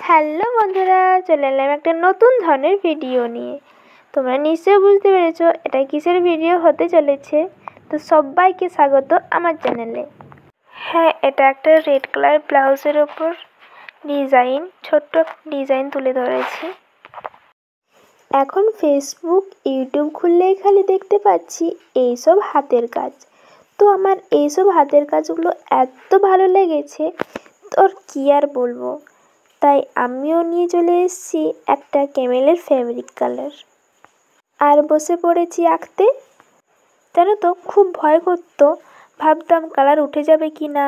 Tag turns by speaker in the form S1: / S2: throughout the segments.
S1: Hello বন্ধুরা, চলে এলাম একটা নতুন ধরনের ভিডিও নিয়ে। তোমরা নিশ্চয়ই বুঝতে পেরেছো এটা কিসের ভিডিও হতে চলেছে। তো সবাইকে স্বাগত আমার চ্যানেলে। হ্যাঁ, এটা একটা রেড কালার ব্লাউজের ওপর ছোট্ট ডিজাইন তুলে ধরেছি। এখন ফেসবুক ইউটিউব খুললেই খালি দেখতে পাচ্ছি এইসব হাতের কাজ। তো আমার এইসব হাতের কাজগুলো এত ভালো লেগেছে, তোর কি আর বলবো। তাই আমিও নিয়ে চলে এসেছি একটা ক্যামেলের ফেব্রিক কালার, আর বসে পড়েছি আঁকতে। জানো তো, খুব ভয় করতো, ভাবতাম কালার উঠে যাবে কি না,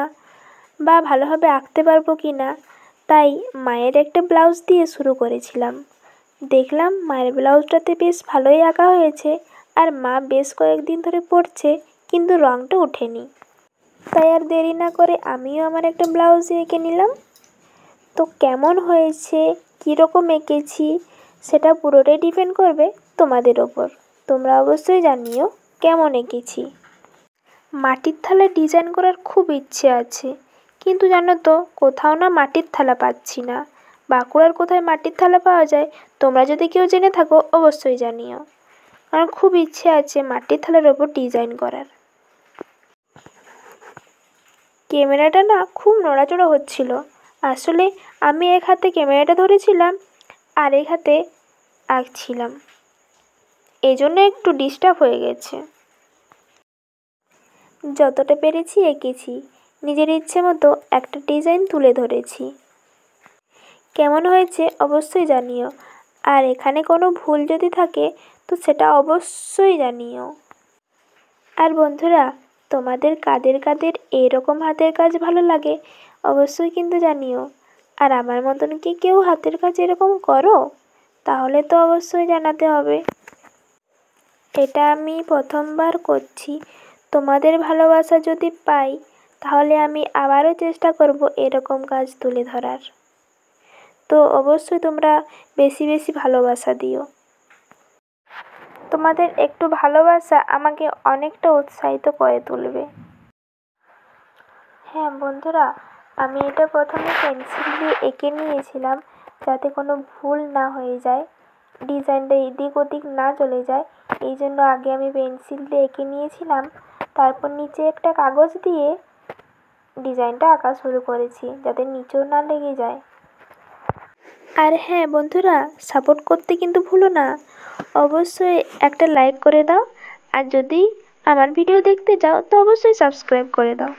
S1: বা ভালোভাবে আঁকতে পারবো কি না। তাই মায়ের একটা ব্লাউজ দিয়ে শুরু করেছিলাম। দেখলাম মায়ের ব্লাউজটাতে বেশ ভালোই আঁকা হয়েছে, আর মা বেশ কয়েকদিন ধরে পরছে, কিন্তু রঙটা ওঠেনি। তাই আর দেরি না করে আমিও আমার একটা ব্লাউজ এঁকে নিলাম। তো কেমন হয়েছে, কীরকম এঁকেছি, সেটা পুরোটাই ডিপেন্ড করবে তোমাদের ওপর। তোমরা অবশ্যই জানিও কেমন এঁকেছি। মাটির থালা ডিজাইন করার খুব ইচ্ছে আছে, কিন্তু জানো তো কোথাও না মাটির থালা পাচ্ছি না। বাঁকুড়ার কোথায় মাটির থালা পাওয়া যায়, তোমরা যদি কেউ জেনে থাকো অবশ্যই জানিও। আমার খুব ইচ্ছে আছে মাটির থালার ওপর ডিজাইন করার। ক্যামেরাটা না খুব নড়াচড়া হচ্ছিল। আসলে আমি এক হাতে ক্যামেরাটা ধরেছিলাম আর এক হাতে আঁকছিলাম, এই জন্য একটু ডিস্টার্ব হয়ে গেছে। যতটা পেরেছি এঁকেছি, নিজের ইচ্ছে মতো একটা ডিজাইন তুলে ধরেছি। কেমন হয়েছে অবশ্যই জানিও, আর এখানে কোনো ভুল যদি থাকে তো সেটা অবশ্যই জানিও। আর বন্ধুরা, তোমাদের কাদের কাদের এরকম হাতের কাজ ভালো লাগে অবশ্যই কিন্তু জানিও। আর আমার মতন কি কেউ হাতের কাজ এরকম করো? তাহলে তো অবশ্যই জানাতে হবে। এটা আমি প্রথমবার করছি, তোমাদের ভালোবাসা যদি পাই তাহলে আমি আবারও চেষ্টা করব এরকম কাজ তুলে ধরার। তো অবশ্যই তোমরা বেশি বেশি ভালোবাসা দিও। তোমাদের একটু ভালোবাসা আমাকে অনেকটা উৎসাহিত করে তুলবে। হ্যাঁ বন্ধুরা, আমি এটা প্রথমে পেন্সিল দিয়ে এঁকে নিয়েছিলাম, যাতে কোনো ভুল না হয়ে যায়, ডিজাইনটা এদিক ওদিক না চলে যায়। এই জন্য আগে আমি পেন্সিল দিয়ে এঁকে নিয়েছিলাম, তারপর নিচে একটা কাগজ দিয়ে ডিজাইনটা আঁকা শুরু করেছি, যাতে নিচেও না লেগে যায়। আর হ্যাঁ বন্ধুরা, সাপোর্ট করতে কিন্তু ভুলো না। অবশ্যই একটা লাইক করে দাও, আর যদি আমার ভিডিও দেখতে চাও তো অবশ্যই সাবস্ক্রাইব করে দাও।